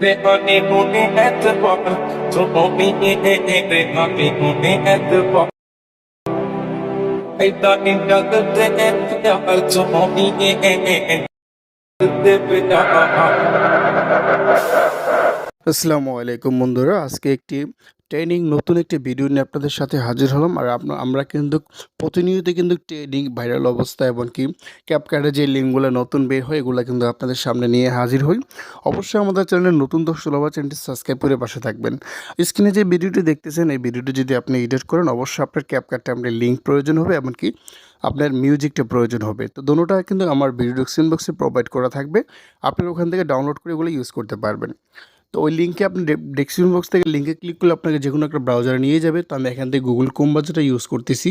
বেমানি মনে এতবার তুমি বেমানি মনে এতবার এটা জগতে আর তুমি দেবে না। আসসালামু আলাইকুম বন্ধুরা, আজকে একটি নতুন একটি ভিডিও নিয়ে আপনাদের সাথে হাজির হলাম। আর আমরা কিন্তু প্রতিনিয়ত কিন্তু ট্রেনিং ভাইরাল অবস্থা এবং কি ক্যাপকার্টে যে লিঙ্কগুলো নতুন বের হয় এগুলো কিন্তু আপনাদের সামনে নিয়ে হাজির হই। অবশ্যই আমাদের চ্যানেলের নতুন দর্শক হলে চ্যানেলটি সাবস্ক্রাইব করে পাশে থাকবেন। স্ক্রিনে যে ভিডিওটি দেখতেছেন এই ভিডিওটি যদি আপনি এডিট করেন অবশ্যই আপনার ক্যাপকার্টে আপনার লিঙ্ক প্রয়োজন হবে এমনকি আপনার মিউজিকটা প্রয়োজন হবে। তো দোনোটা কিন্তু আমার ভিডিও ডিসক্রিপশন বক্সে প্রোভাইড করা থাকবে, আপনারা ওখান থেকে ডাউনলোড করে এগুলো ইউজ করতে পারবেন। তো ওই লিঙ্কে আপনি ডেসক্রিপশন বক্স থেকে লিঙ্কে ক্লিক করলে আপনাকে যে কোনো একটা ব্রাউজারে নিয়ে যাবে। তো আমি এখান থেকে গুগল ক্রোম ব্রাউজারটা ইউজ করতেছি।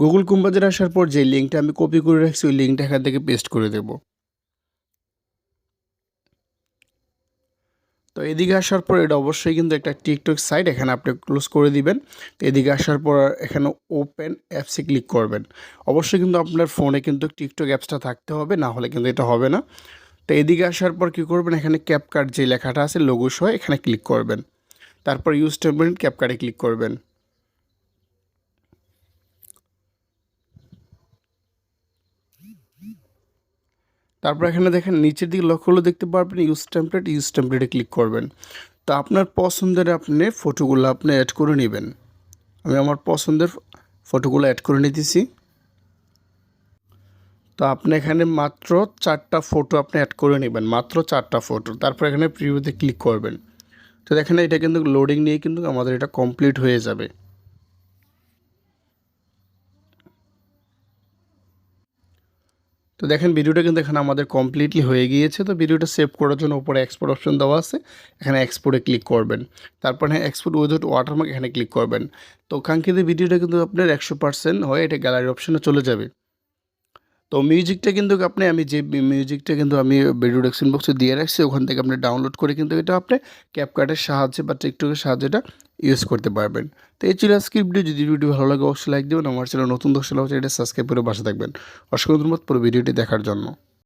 গুগল ক্রোম ব্রাউজারে আসার পর যে লিঙ্কটা আমি কপি করে রাখছি ওই লিঙ্কটা এখান থেকে পেস্ট করে দেব। তো এদিকে আসার পর এটা অবশ্যই কিন্তু একটা টিকটক সাইট, এখানে আপনি ক্লোজ করে দিবেন। তো এদিকে আসার পর এখানে ওপেন অ্যাপসে ক্লিক করবেন। অবশ্যই কিন্তু আপনার ফোনে কিন্তু টিকটক অ্যাপসটা থাকতে হবে, না হলে কিন্তু এটা হবে না। তো এদিকে আসার পর কী করবেন, এখানে ক্যাপকাট যে লেখাটা আছে লোগো সহ এখানে ক্লিক করবেন। তারপর ইউজ টেমপ্লেট ক্যাপকাটে ক্লিক করবেন। তারপর এখানে দেখেন নিচের দিকে লক্ষ্য করলে দেখতে পারবেন ইউজ টেমপ্লেটে ক্লিক করবেন। তো আপনার পছন্দের আপনি ফটোগুলো আপনি অ্যাড করে নেবেন। আমি আমার পছন্দের ফটোগুলো অ্যাড করে নিতেছি। তো আপনি এখানে মাত্র 4টা ফটো আপনি অ্যাড করে নেবেন, মাত্র 4টা ফটো। তারপর এখানে প্রিভিউতে ক্লিক করবেন। তো দেখেন এটা কিন্তু লোডিং নিয়ে কিন্তু আমাদের এটা কমপ্লিট হয়ে যাবে। তো দেখেন ভিডিওটা কিন্তু এখানে আমাদের কমপ্লিটলি হয়ে গিয়েছে। তো ভিডিওটা সেভ করার জন্য উপরে এক্সপোর্ট অপশন দেওয়া আছে, এখানে এক্সপোর্টে ক্লিক করবেন। তারপর হ্যাঁ এক্সপোর্ট উইদাউট ওয়াটারমার্ক এখানে ক্লিক করবেন। তো কাঙ্ক্ষিত ভিডিওটা কিন্তু আপনার 100% হয়ে এটা গ্যালারি অপশনে চলে যাবে। তো মিউজিকটা কিন্তু আমি যে মিউজিকটা কিন্তু আমি ভিডিও ডেসক্রিপশন বক্সে দিয়ে রাখছি ওখান থেকে আপনি ডাউনলোড করে কিন্তু এটা আপনি ক্যাপকাটের সাহায্যে বা টিকটকের সাহায্যে এটা ইউজ করতে পারবেন। তো এই ছিল আজকের ভিডিও। যদি ভিডিও ভালো লাগে অবশ্যই লাইক দেবেন। আমার চ্যানেল নতুন দর্শক হলে এটা সাবস্ক্রাইব করে পাশে থাকবেন। অসংখ্য ধন্যবাদ পুরো ভিডিওটি দেখার জন্য।